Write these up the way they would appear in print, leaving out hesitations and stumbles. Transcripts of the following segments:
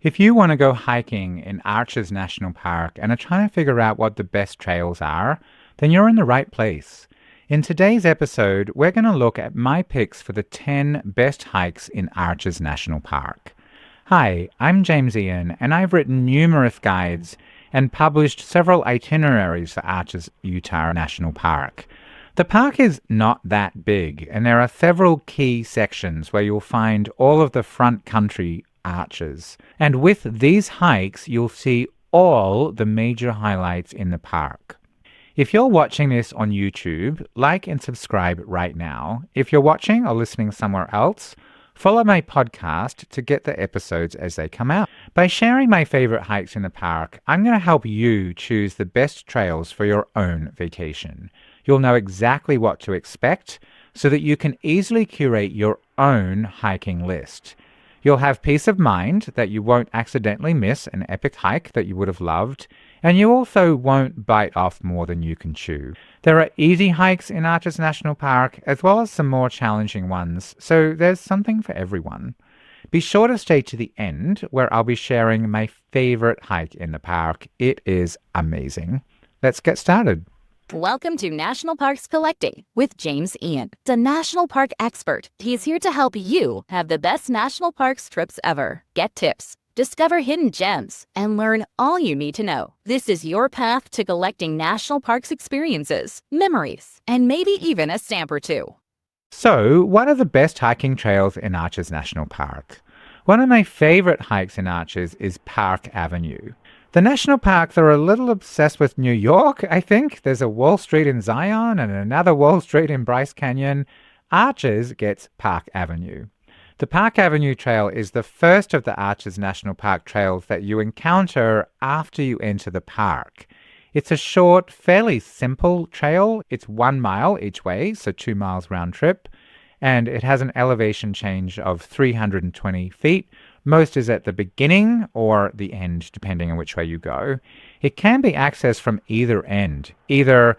If you want to go hiking in Arches National Park and are trying to figure out what the best trails are, then you're in the right place. In today's episode, we're going to look at my picks for the 10 best hikes in Arches National Park. Hi, I'm James Ian, and I've written numerous guides and published several itineraries for Arches Utah National Park. The park is not that big, and there are several key sections where you'll find all of the front country arches. And with these hikes, you'll see all the major highlights in the park. If you're watching this on YouTube, like and subscribe right now. If you're watching or listening somewhere else, follow my podcast to get the episodes as they come out. By sharing my favorite hikes in the park, I'm going to help you choose the best trails for your own vacation. You'll know exactly what to expect so that you can easily curate your own hiking list. You'll have peace of mind that you won't accidentally miss an epic hike that you would have loved, and you also won't bite off more than you can chew. There are easy hikes in Arches National Park, as well as some more challenging ones, so there's something for everyone. Be sure to stay to the end, where I'll be sharing my favorite hike in the park. It is amazing. Let's get started. Welcome to National Parks Collecting with James Ian, the national park expert. He's here to help you have the best national parks trips ever. Get tips, discover hidden gems, and learn all you need to know. This is your path to collecting national parks experiences, memories, and maybe even a stamp or two. So, what are the best hiking trails in Arches National Park? One of my favorite hikes in Arches is Park Avenue. The national parks are a little obsessed with New York, I think. There's a Wall Street in Zion and another Wall Street in Bryce Canyon. Arches gets Park Avenue. The Park Avenue Trail is the first of the Arches National Park trails that you encounter after you enter the park. It's a short, fairly simple trail. It's 1 mile each way, so 2 miles round trip, and it has an elevation change of 320 feet. Most is at the beginning or the end, depending on which way you go. It can be accessed from either end, either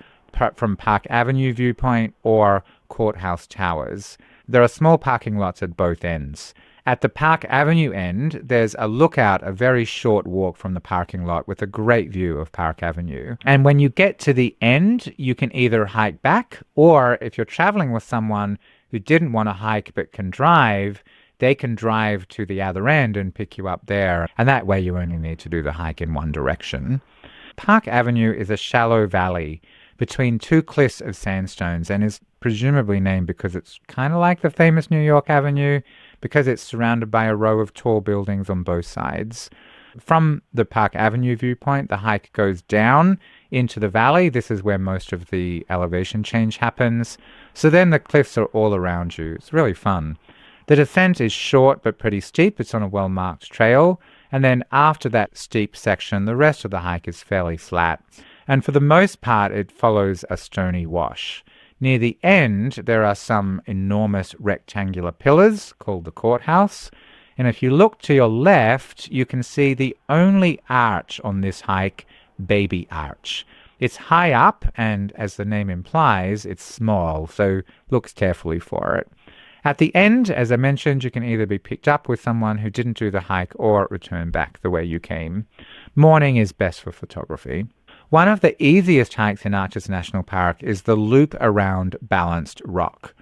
from Park Avenue Viewpoint or Courthouse Towers. There are small parking lots at both ends. At the Park Avenue end, there's a lookout, a very short walk from the parking lot with a great view of Park Avenue. And when you get to the end, you can either hike back, or if you're traveling with someone who didn't want to hike but can drive, they can drive to the other end and pick you up there. And that way you only need to do the hike in one direction. Park Avenue is a shallow valley between two cliffs of sandstones and is presumably named because it's kind of like the famous New York Avenue, because it's surrounded by a row of tall buildings on both sides. From the Park Avenue viewpoint, the hike goes down into the valley. This is where most of the elevation change happens. So then the cliffs are all around you. It's really fun. The descent is short but pretty steep. It's on a well-marked trail. And then after that steep section, the rest of the hike is fairly flat. And for the most part, it follows a stony wash. Near the end, there are some enormous rectangular pillars called the courthouse. And if you look to your left, you can see the only arch on this hike, Baby Arch. It's high up, and as the name implies, it's small, so look carefully for it. At the end, as I mentioned, you can either be picked up with someone who didn't do the hike or return back the way you came. Morning is best for photography. One of the easiest hikes in Arches National Park is the loop around Balanced Rock.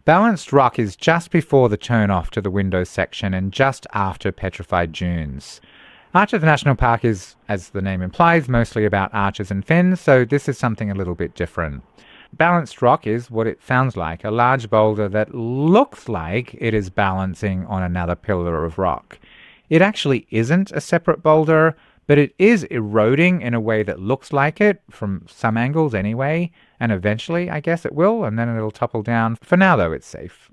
Balanced Rock is just before the turn-off to the windows section and just after Petrified Dunes. Arches National Park is, as the name implies, mostly about arches and fins, so this is something a little bit different. Balanced rock is what it sounds like, a large boulder that looks like it is balancing on another pillar of rock. It actually isn't a separate boulder, but it is eroding in a way that looks like it, from some angles anyway, and eventually I guess it will, and then it'll topple down. For now though, it's safe.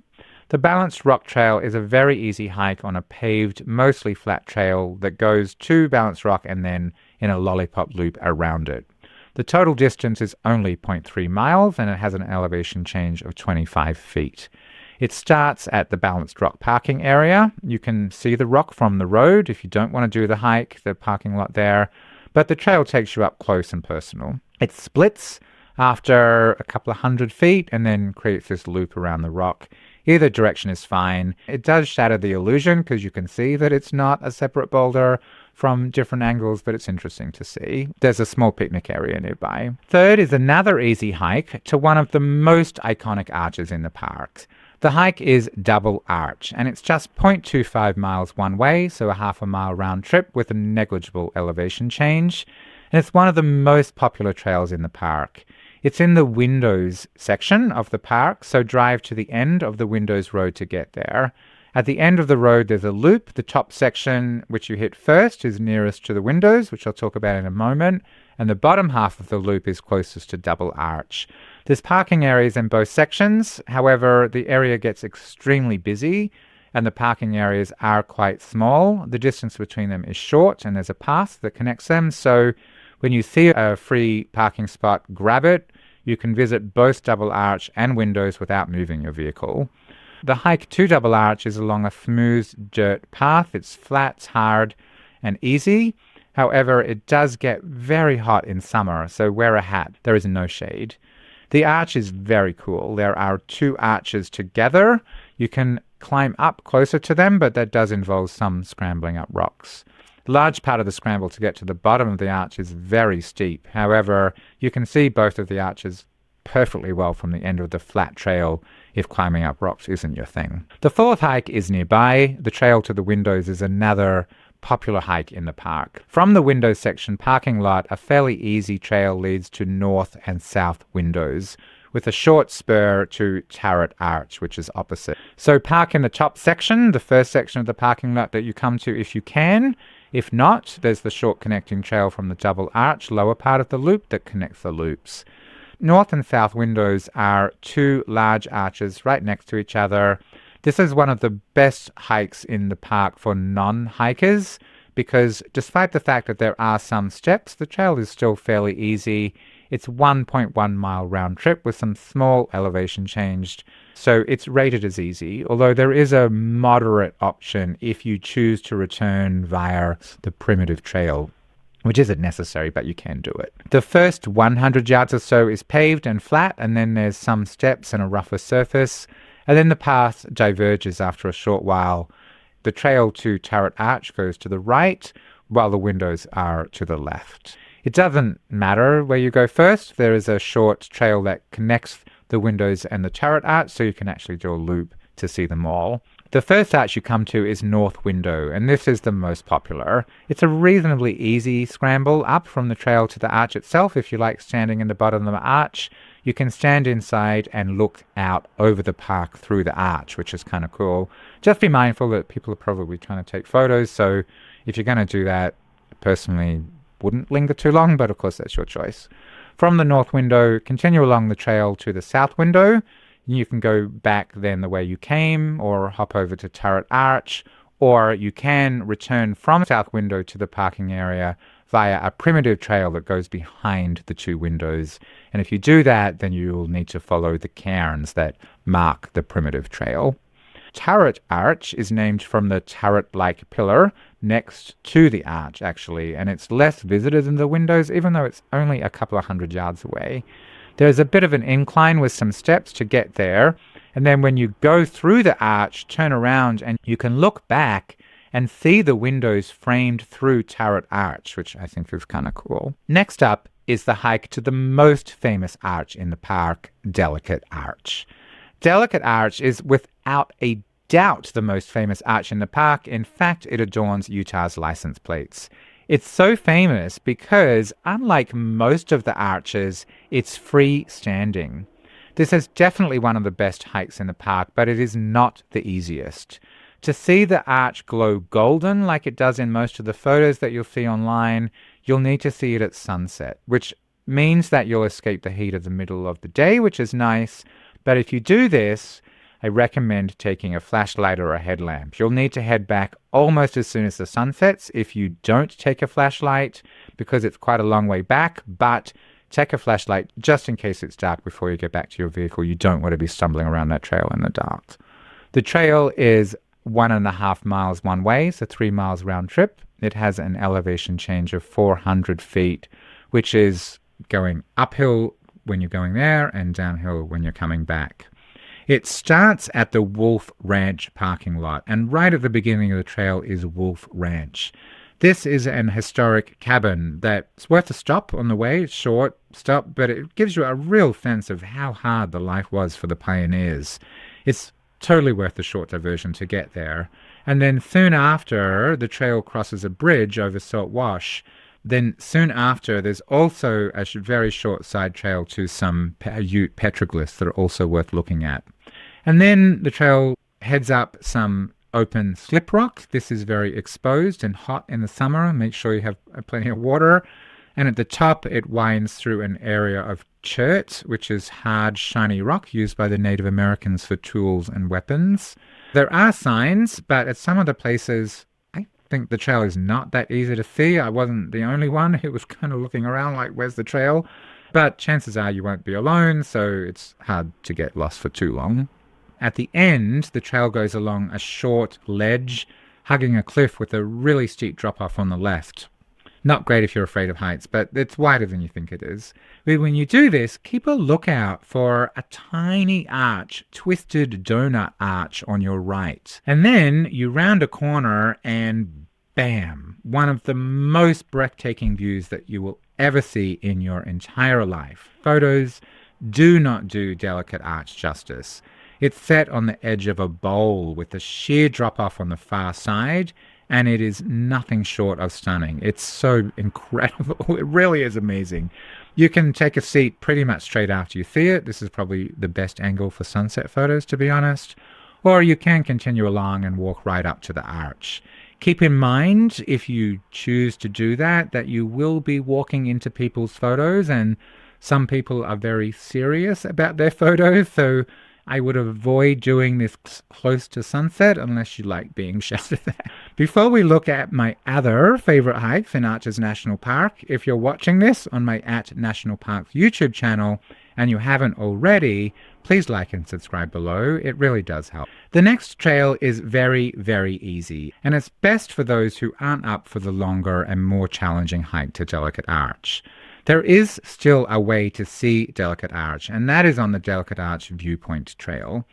The Balanced Rock Trail is a very easy hike on a paved, mostly flat trail that goes to Balanced Rock and then in a lollipop loop around it. The total distance is only 0.3 miles and it has an elevation change of 25 feet. It starts at the Balanced Rock parking area. You can see the rock from the road if you don't want to do the hike, the parking lot there, but the trail takes you up close and personal. It splits after a couple of 100 feet and then creates this loop around the rock. Either direction is fine. It does shatter the illusion because you can see that it's not a separate boulder from different angles, but it's interesting to see. There's a small picnic area nearby. Third is another easy hike to one of the most iconic arches in the park. The hike is Double Arch, and it's just 0.25 miles one way, so a half a mile round trip with a negligible elevation change. And it's one of the most popular trails in the park. It's in the Windows section of the park, so drive to the end of the Windows Road to get there. At the end of the road, there's a loop. The top section, which you hit first, is nearest to the windows, which I'll talk about in a moment. And the bottom half of the loop is closest to Double Arch. There's parking areas in both sections. However, the area gets extremely busy and the parking areas are quite small. The distance between them is short and there's a path that connects them. So when you see a free parking spot, grab it. You can visit both Double Arch and Windows without moving your vehicle. The hike to Double Arch is along a smooth dirt path. It's flat, hard, and easy. However, it does get very hot in summer, so wear a hat. There is no shade. The arch is very cool. There are 2 arches together. You can climb up closer to them, but that does involve some scrambling up rocks. A large part of the scramble to get to the bottom of the arch is very steep. However, you can see both of the arches perfectly well from the end of the flat trail if climbing up rocks isn't your thing. The 4th hike is nearby. The trail to the windows is another popular hike in the park. From the windows section parking lot, a fairly easy trail leads to north and south windows, with a short spur to Turret Arch, which is opposite. So park in the top section, the first section of the parking lot that you come to if you can. If not, there's the short connecting trail from the Double Arch, lower part of the loop that connects the loops. North and south windows are 2 large arches right next to each other. This is one of the best hikes in the park for non-hikers because despite the fact that there are some steps, the trail is still fairly easy. It's 1.1 mile round trip with some small elevation changed, so it's rated as easy, although there is a moderate option if you choose to return via the primitive trail, which isn't necessary, but you can do it. The first 100 yards or so is paved and flat, and then there's some steps and a rougher surface. And then the path diverges after a short while. The trail to Turret Arch goes to the right, while the windows are to the left. It doesn't matter where you go first. There is a short trail that connects the windows and the Turret Arch, so you can actually do a loop to see them all. The first arch you come to is North Window, and this is the most popular. It's a reasonably easy scramble up from the trail to the arch itself if you like standing in the bottom of the arch. You can stand inside and look out over the park through the arch, which is kind of cool. Just be mindful that people are probably trying to take photos, so if you're going to do that, personally wouldn't linger too long, but of course that's your choice. From the North Window, continue along the trail to the South Window. You can go back then the way you came or hop over to Turret Arch, or you can return from South Window to the parking area via a primitive trail that goes behind the 2 windows. And if you do that, then you'll need to follow the cairns that mark the primitive trail. Turret Arch is named from the turret-like pillar next to the arch, actually, and it's less visited than the windows, even though it's only a couple of 100 yards away. There's a bit of an incline with some steps to get there, and then when you go through the arch, turn around and you can look back and see the windows framed through Turret Arch, which I think is kind of cool. Next up is the hike to the most famous arch in the park, Delicate Arch. Delicate Arch is without a doubt the most famous arch in the park. In fact, it adorns Utah's license plates. It's so famous because, unlike most of the arches, it's freestanding. This is definitely one of the best hikes in the park, but it is not the easiest. To see the arch glow golden like it does in most of the photos that you'll see online, you'll need to see it at sunset, which means that you'll escape the heat of the middle of the day, which is nice. But if you do this, I recommend taking a flashlight or a headlamp. You'll need to head back almost as soon as the sun sets if you don't take a flashlight, because it's quite a long way back, but take a flashlight just in case it's dark before you get back to your vehicle. You don't want to be stumbling around that trail in the dark. The trail is 1.5 miles one way, so 3 miles round trip. It has an elevation change of 400 feet, which is going uphill when you're going there and downhill when you're coming back. It starts at the Wolf Ranch parking lot, and right at the beginning of the trail is Wolf Ranch. This is an historic cabin that's worth a stop on the way. It's short stop, but it gives you a real sense of how hard the life was for the pioneers. It's totally worth the short diversion to get there. And then soon after, the trail crosses a bridge over Salt Wash. Then soon after, there's also a very short side trail to some Ute petroglyphs that are also worth looking at. And then the trail heads up some open slip rock. This is very exposed and hot in the summer. Make sure you have plenty of water. And at the top, it winds through an area of curate, which is hard, shiny rock used by the Native Americans for tools and weapons. There are signs, but at some of the places, I think the trail is not that easy to see. I wasn't the only one who was kind of looking around like, where's the trail? But chances are you won't be alone, so it's hard to get lost for too long. At the end, the trail goes along a short ledge, hugging a cliff with a really steep drop-off on the left. Not great if you're afraid of heights, but it's wider than you think it is. But when you do this, keep a lookout for a tiny arch, twisted donut arch on your right. And then you round a corner and bam, one of the most breathtaking views that you will ever see in your entire life. Photos do not do Delicate Arch justice. It's set on the edge of a bowl with a sheer drop-off on the far side, and it is nothing short of stunning. It's so incredible. It really is amazing. You can take a seat pretty much straight after you see it. This is probably the best angle for sunset photos, to be honest. Or you can continue along and walk right up to the arch. Keep in mind, if you choose to do that, that you will be walking into people's photos, and some people are very serious about their photos, so I would avoid doing this close to sunset unless you like being shouted at. Before we look at my other favorite hikes in Arches National Park, if you're watching this on my @National Parks YouTube channel and you haven't already, please like and subscribe below. It really does help. The next trail is very, very easy, and it's best for those who aren't up for the longer and more challenging hike to Delicate Arch. There is still a way to see Delicate Arch, and that is on the Delicate Arch Viewpoint Trail.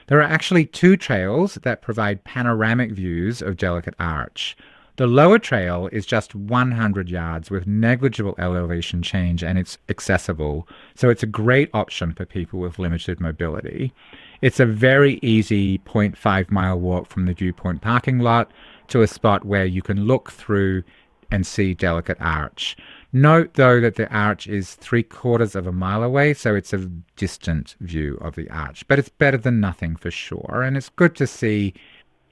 There are actually two trails that provide panoramic views of Delicate Arch. The lower trail is just 100 yards with negligible elevation change, and it's accessible, so it's a great option for people with limited mobility. It's a very easy 0.5-mile walk from the Viewpoint parking lot to a spot where you can look through and see Delicate Arch. Note, though, that the arch is 3/4 of a mile away, so it's a distant view of the arch. But it's better than nothing for sure, and it's good to see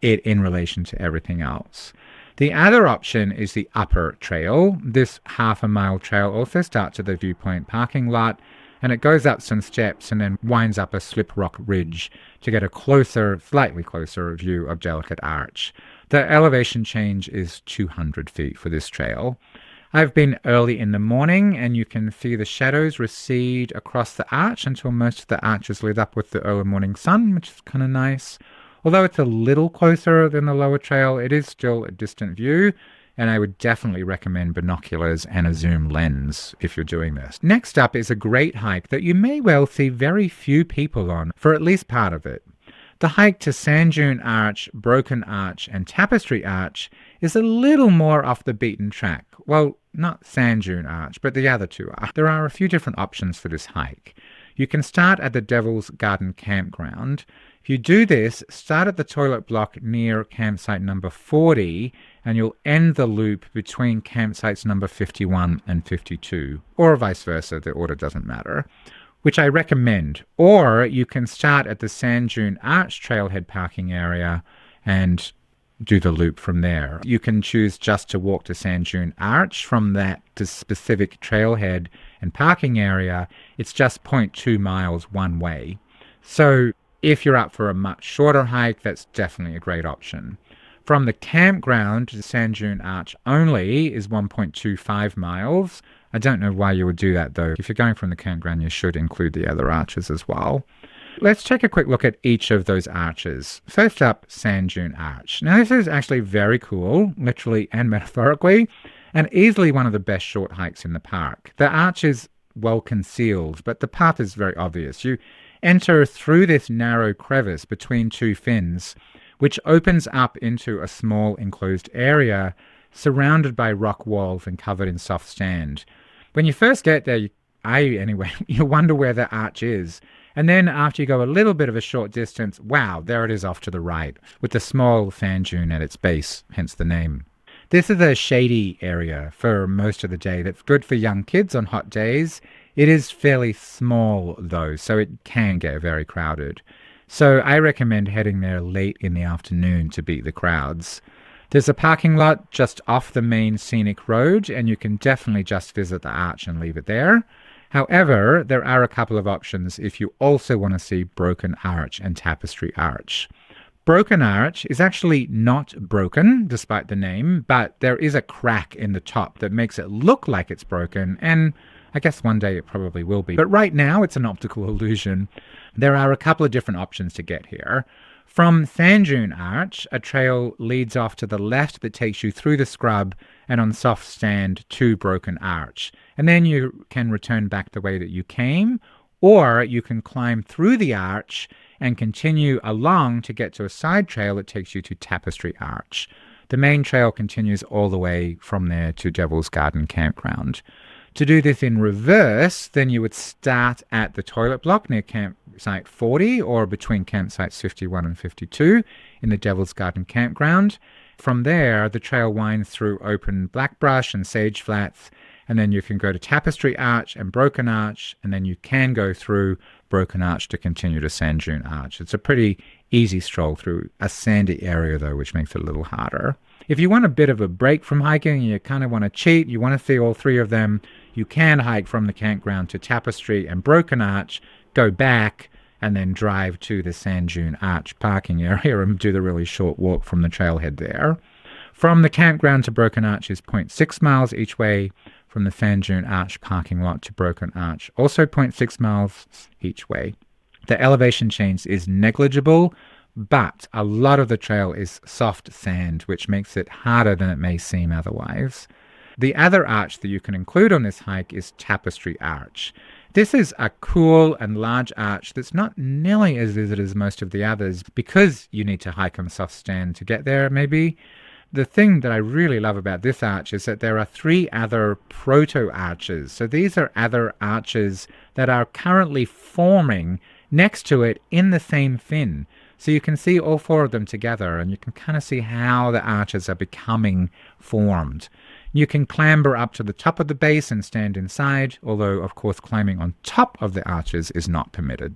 it in relation to everything else. The other option is the upper trail. This half-a-mile trail also starts at the Viewpoint parking lot, and it goes up some steps and then winds up a slip rock ridge to get a closer, slightly closer view of Delicate Arch. The elevation change is 200 feet for this trail. I've been early in the morning, and you can see the shadows recede across the arch until most of the arch is lit up with the early morning sun, which is kind of nice. Although it's a little closer than the lower trail, it is still a distant view, and I would definitely recommend binoculars and a zoom lens if you're doing this. Next up is a great hike that you may well see very few people on for at least part of it. The hike to Sand Dune Arch, Broken Arch, and Tapestry Arch is a little more off the beaten track. Well, not Sand Dune Arch, but the other two are. There are a few different options for this hike. You can start at the Devil's Garden Campground. If you do this, start at the toilet block near campsite number 40, and you'll end the loop between campsites number 51 and 52, or vice versa, the order doesn't matter, which I recommend. Or you can start at the Sand Dune Arch trailhead parking area and do the loop from there. You can choose just to walk to Sand Dune Arch from that to specific trailhead and parking area. It's just 0.2 miles one way. So if you're up for a much shorter hike, that's definitely a great option. From the campground to Sand Dune Arch only is 1.25 miles. I don't know why you would do that, though. If you're going from the campground, you should include the other arches as well. Let's take a quick look at each of those arches. First up, Sand Dune Arch. Now, this is actually very cool, literally and metaphorically, and easily one of the best short hikes in the park. The arch is well concealed, but the path is very obvious. You enter through this narrow crevice between two fins, which opens up into a small enclosed area surrounded by rock walls and covered in soft sand. When you first get there, you wonder where the arch is. And then after you go a little bit of a short distance, wow, there it is off to the right, with the small sand dune at its base, hence the name. This is a shady area for most of the day that's good for young kids on hot days. It is fairly small though, so it can get very crowded. So I recommend heading there late in the afternoon to beat the crowds. There's a parking lot just off the main scenic road, and you can definitely just visit the arch and leave it there. However, there are a couple of options if you also want to see Broken Arch and Tapestry Arch. Broken Arch is actually not broken, despite the name, but there is a crack in the top that makes it look like it's broken, and I guess one day it probably will be. But right now, it's an optical illusion. There are a couple of different options to get here. From Sand Dune Arch, a trail leads off to the left that takes you through the scrub and on soft sand to Broken Arch. And then you can return back the way that you came, or you can climb through the arch and continue along to get to a side trail that takes you to Tapestry Arch. The main trail continues all the way from there to Devil's Garden Campground. To do this in reverse, then you would start at the toilet block near campsite 40 or between campsites 51 and 52 in the Devil's Garden Campground. From there, the trail winds through open blackbrush and sage flats, and then you can go to Tapestry Arch and Broken Arch, and then you can go through Broken Arch to continue to Sand Dune Arch. It's a pretty easy stroll through a sandy area, though, which makes it a little harder. If you want a bit of a break from hiking and you kind of want to cheat, you want to see all three of them, you can hike from the campground to Tapestry and Broken Arch, go back, and then drive to the Sand Dune Arch parking area and do the really short walk from the trailhead there. From the campground to Broken Arch is 0.6 miles each way. From the Sand Dune Arch parking lot to Broken Arch, also 0.6 miles each way. The elevation change is negligible, but a lot of the trail is soft sand, which makes it harder than it may seem otherwise. The other arch that you can include on this hike is Tapestry Arch. This is a cool and large arch that's not nearly as visited as most of the others because you need to hike on soft sand to get there, maybe. The thing that I really love about this arch is that there are 3 other proto-arches. So these are other arches that are currently forming next to it in the same fin. So you can see all 4 of them together, and you can kind of see how the arches are becoming formed. You can clamber up to the top of the base and stand inside, although of course climbing on top of the arches is not permitted.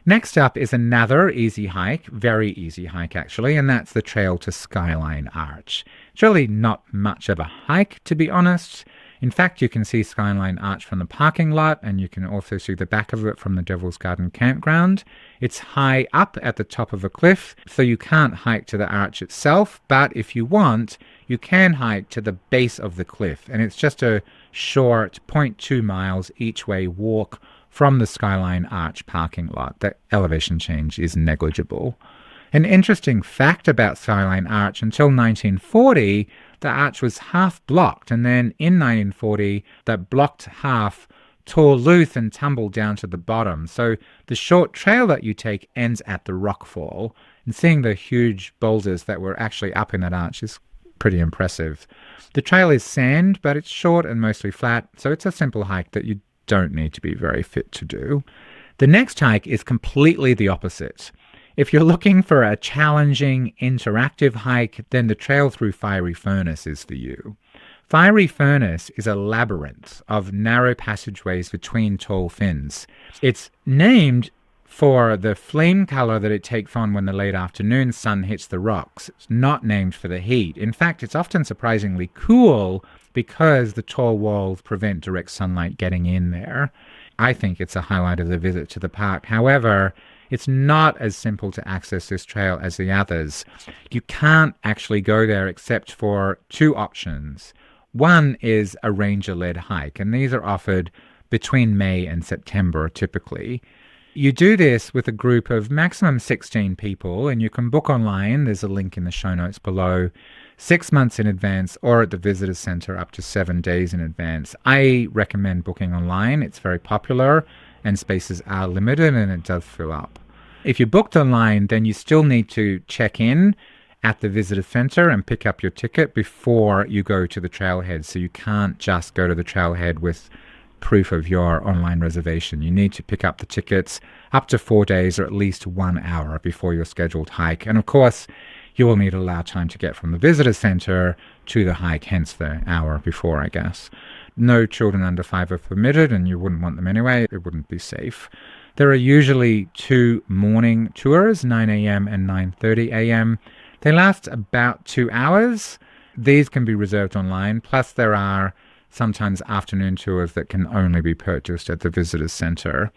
Next up is another easy hike, very easy hike actually, and that's the trail to Skyline Arch. It's really not much of a hike, to be honest. In fact, you can see Skyline Arch from the parking lot, and you can also see the back of it from the Devil's Garden Campground. It's high up at the top of a cliff, so you can't hike to the arch itself, but if you want, you can hike to the base of the cliff, and it's just a short 0.2 miles each way walk from the Skyline Arch parking lot. The elevation change is negligible. An interesting fact about Skyline Arch, until 1940, the arch was half blocked, and then in 1940, that blocked half tore loose and tumbled down to the bottom. So the short trail that you take ends at the rockfall, and seeing the huge boulders that were actually up in that arch is pretty impressive. The trail is sand, but it's short and mostly flat, so it's a simple hike that you don't need to be very fit to do. The next hike is completely the opposite. If you're looking for a challenging, interactive hike, then the trail through Fiery Furnace is for you. Fiery Furnace is a labyrinth of narrow passageways between tall fins. It's named for the flame color that it takes on when the late afternoon sun hits the rocks. It's not named for the heat. In fact, it's often surprisingly cool because the tall walls prevent direct sunlight getting in there. I think it's a highlight of the visit to the park. However, it's not as simple to access this trail as the others. You can't actually go there except for 2 options. One is a ranger-led hike, and these are offered between May and September typically. You do this with a group of maximum 16 people, and you can book online. There's a link in the show notes below. 6 months in advance, or at the visitor center up to 7 days in advance. I recommend booking online. It's very popular, and spaces are limited and it does fill up. If you booked online, then you still need to check in at the visitor center and pick up your ticket before you go to the trailhead. So you can't just go to the trailhead with proof of your online reservation. You need to pick up the tickets up to 4 days or at least 1 hour before your scheduled hike. And of course, you will need to allow time to get from the visitor center to the hike, hence the hour before, I guess. No children under 5 are permitted, and you wouldn't want them anyway. It wouldn't be safe. There are usually 2 morning tours, 9 a.m. and 9:30 a.m. They last about 2 hours. These can be reserved online, plus there are sometimes afternoon tours that can only be purchased at the visitor's center.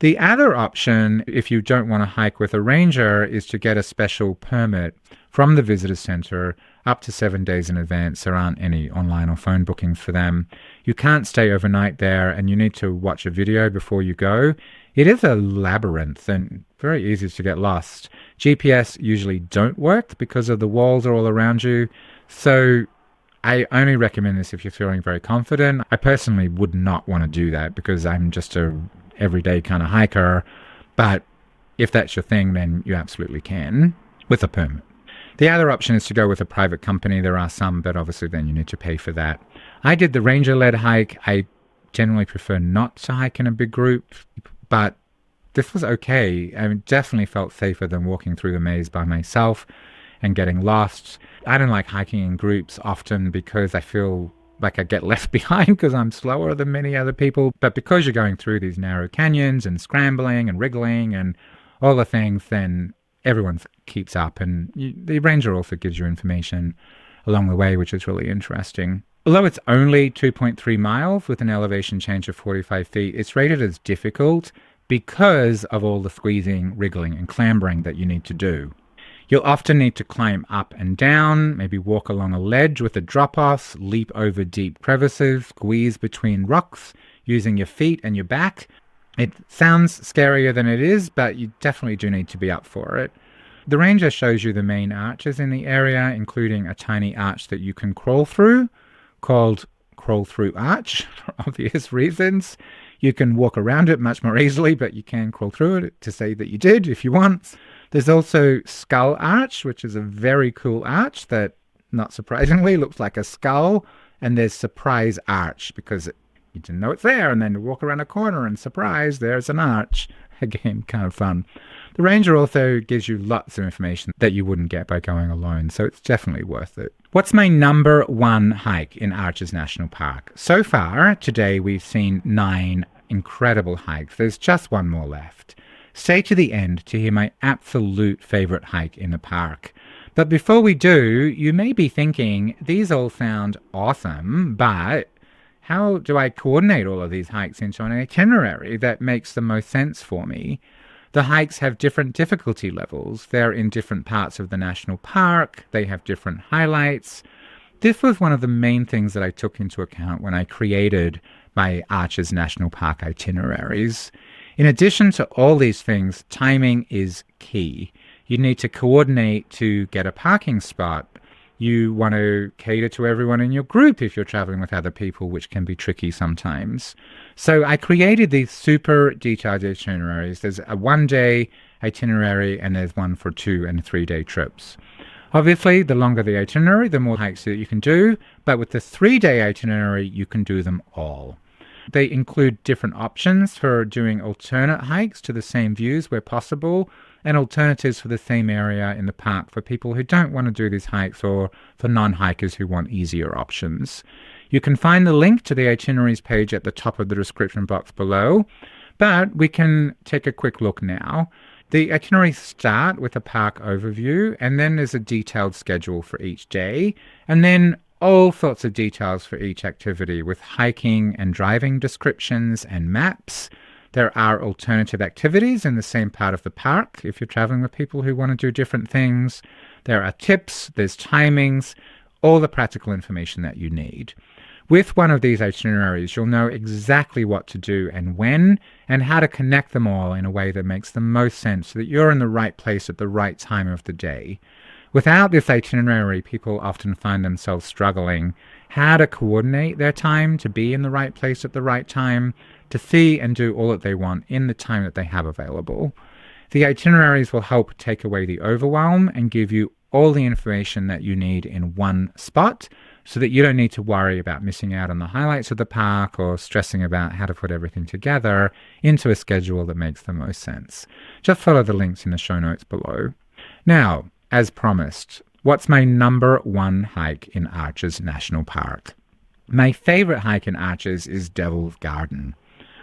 The other option, if you don't want to hike with a ranger, is to get a special permit from the visitor center up to 7 days in advance. There aren't any online or phone bookings for them. You can't stay overnight there, and you need to watch a video before you go. It is a labyrinth and very easy to get lost. GPS usually don't work because of the walls are all around you. So I only recommend this if you're feeling very confident. I personally would not want to do that because I'm just a everyday kind of hiker. But if that's your thing, then you absolutely can with a permit. The other option is to go with a private company. There are some, but obviously then you need to pay for that. I did the ranger-led hike. I generally prefer not to hike in a big group, but this was okay. I definitely felt safer than walking through the maze by myself and getting lost. I don't like hiking in groups often because I feel like I get left behind because I'm slower than many other people. But because you're going through these narrow canyons and scrambling and wriggling and all the things, then everyone keeps up. And the ranger also gives you information along the way, which is really interesting. Although it's only 2.3 miles with an elevation change of 45 feet, it's rated as difficult because of all the squeezing, wriggling, and clambering that you need to do. You'll often need to climb up and down, maybe walk along a ledge with a drop-off, leap over deep crevices, squeeze between rocks using your feet and your back. It sounds scarier than it is, but you definitely do need to be up for it. The ranger shows you the main arches in the area, including a tiny arch that you can crawl through, called Crawl Through Arch, for obvious reasons. You can walk around it much more easily, but you can crawl through it to say that you did if you want. There's also Skull Arch, which is a very cool arch that, not surprisingly, looks like a skull. And there's Surprise Arch, because you didn't know it's there, and then you walk around a corner and surprise, there's an arch. Again, kind of fun. The ranger also gives you lots of information that you wouldn't get by going alone, so it's definitely worth it. What's my number one hike in Arches National Park? So far, today we've seen 9 incredible hikes. There's just one more left. Stay to the end to hear my absolute favorite hike in the park. But before we do, you may be thinking, these all sound awesome, but how do I coordinate all of these hikes into an itinerary that makes the most sense for me? The hikes have different difficulty levels. They're in different parts of the national park. They have different highlights. This was one of the main things that I took into account when I created my Arches National Park itineraries. In addition to all these things, timing is key. You need to coordinate to get a parking spot. You want to cater to everyone in your group if you're traveling with other people, which can be tricky sometimes. So I created these super detailed itineraries. There's a 1-day itinerary and there's one for 2 and 3 day trips. Obviously, the longer the itinerary, the more hikes that you can do. But with the 3-day itinerary, you can do them all. They include different options for doing alternate hikes to the same views where possible, and alternatives for the same area in the park for people who don't want to do these hikes or for non-hikers who want easier options. You can find the link to the itineraries page at the top of the description box below, but we can take a quick look now. The itineraries start with a park overview, and then there's a detailed schedule for each day, and then all sorts of details for each activity with hiking and driving descriptions and maps. There are alternative activities in the same part of the park if you're traveling with people who want to do different things. There are tips, there's timings, all the practical information that you need. With one of these itineraries, you'll know exactly what to do and when, and how to connect them all in a way that makes the most sense so that you're in the right place at the right time of the day. Without this itinerary, people often find themselves struggling how to coordinate their time to be in the right place at the right time. to see and do all that they want in the time that they have available. The itineraries will help take away the overwhelm and give you all the information that you need in one spot so that you don't need to worry about missing out on the highlights of the park or stressing about how to put everything together into a schedule that makes the most sense. Just follow the links in the show notes below. Now, as promised, what's my number one hike in Arches National Park? My favorite hike in Arches is Devil's Garden.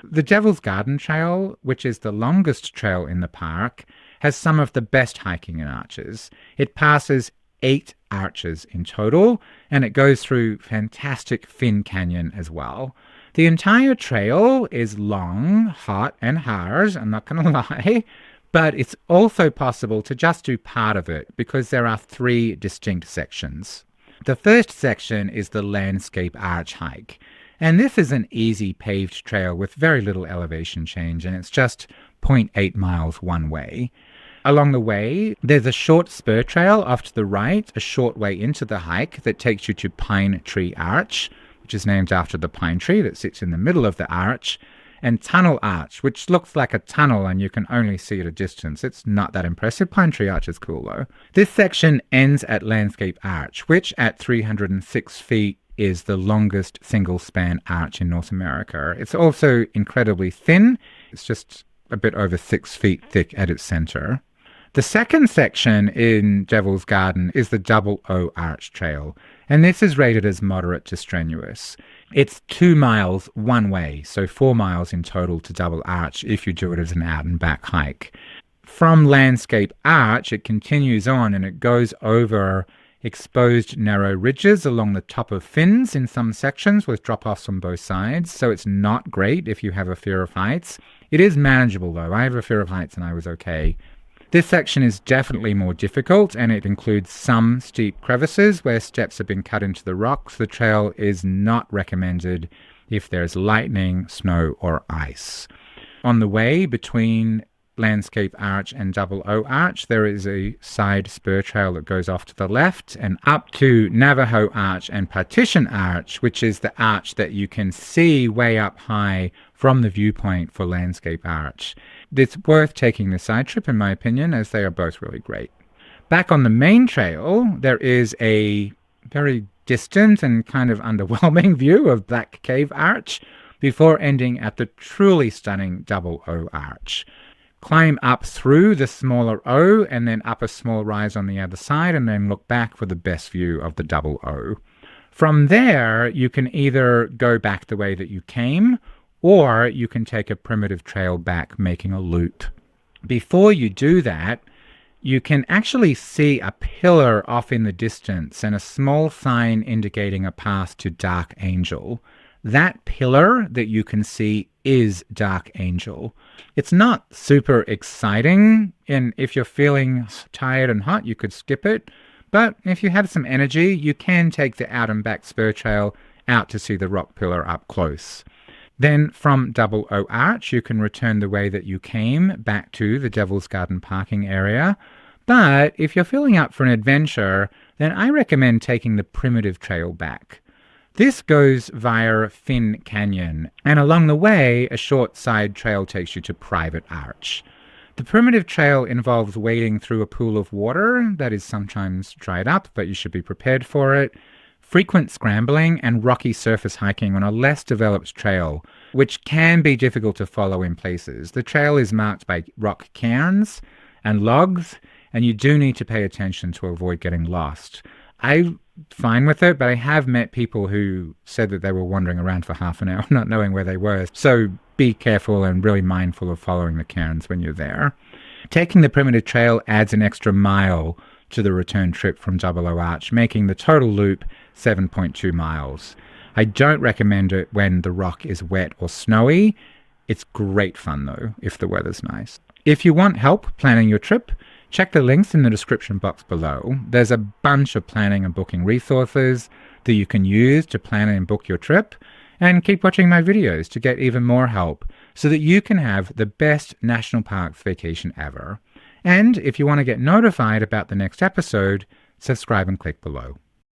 The Devil's Garden Trail, which is the longest trail in the park, has some of the best hiking in Arches. It passes 8 arches in total, and it goes through fantastic Fin Canyon as well. The entire trail is long, hot, and hard, I'm not going to lie, but it's also possible to just do part of it because there are 3 distinct sections. The first section is the Landscape Arch hike. And this is an easy paved trail with very little elevation change, and it's just 0.8 miles one way. Along the way, there's a short spur trail off to the right, a short way into the hike that takes you to Pine Tree Arch, which is named after the pine tree that sits in the middle of the arch, and Tunnel Arch, which looks like a tunnel and you can only see at a distance. It's not that impressive. Pine Tree Arch is cool though. This section ends at Landscape Arch, which at 306 feet is the longest single-span arch in North America. It's also incredibly thin. It's just a bit over 6 feet thick at its center. The second section in Devil's Garden is the Double O Arch Trail, and this is rated as moderate to strenuous. It's 2 miles one way, so 4 miles in total to Double Arch if you do it as an out-and-back hike. From Landscape Arch, it continues on and it goes over exposed narrow ridges along the top of fins in some sections with drop-offs on both sides, so it's not great if you have a fear of heights. It is manageable though. I have a fear of heights and I was okay. This section is definitely more difficult and it includes some steep crevices where steps have been cut into the rocks. The trail is not recommended if there's lightning, snow or ice. On the way between Landscape Arch and Double O Arch, there is a side spur trail that goes off to the left and up to Navajo Arch and Partition Arch, which is the arch that you can see way up high from the viewpoint for Landscape Arch. It's worth taking the side trip in my opinion, as they are both really great. Back on the main trail, there is a very distant and kind of underwhelming view of Black Cave Arch before ending at the truly stunning Double O Arch. Climb up through the smaller O and then up a small rise on the other side and then look back for the best view of the Double O. From there, you can either go back the way that you came or you can take a primitive trail back, making a loop. Before you do that, you can actually see a pillar off in the distance and a small sign indicating a path to Dark Angel. That pillar that you can see is Dark Angel. It's not super exciting, and if you're feeling tired and hot, you could skip it. But if you have some energy, you can take the out and back spur trail out to see the rock pillar up close. Then from Double O Arch, you can return the way that you came back to the Devil's Garden parking area. But if you're feeling up for an adventure, then I recommend taking the primitive trail back. This goes via Fin Canyon, and along the way, a short side trail takes you to Private Arch. The primitive trail involves wading through a pool of water that is sometimes dried up, but you should be prepared for it, frequent scrambling, and rocky surface hiking on a less developed trail, which can be difficult to follow in places. The trail is marked by rock cairns and logs, and you do need to pay attention to avoid getting lost. I'm fine with it, but I have met people who said that they were wandering around for half an hour not knowing where they were. So be careful and really mindful of following the cairns when you're there. Taking the primitive trail adds an extra mile to the return trip from Double O Arch, making the total loop 7.2 miles. I don't recommend it when the rock is wet or snowy. It's great fun though, if the weather's nice. If you want help planning your trip, check the links in the description box below. There's a bunch of planning and booking resources that you can use to plan and book your trip. And keep watching my videos to get even more help so that you can have the best national parks vacation ever. And if you want to get notified about the next episode, subscribe and click below.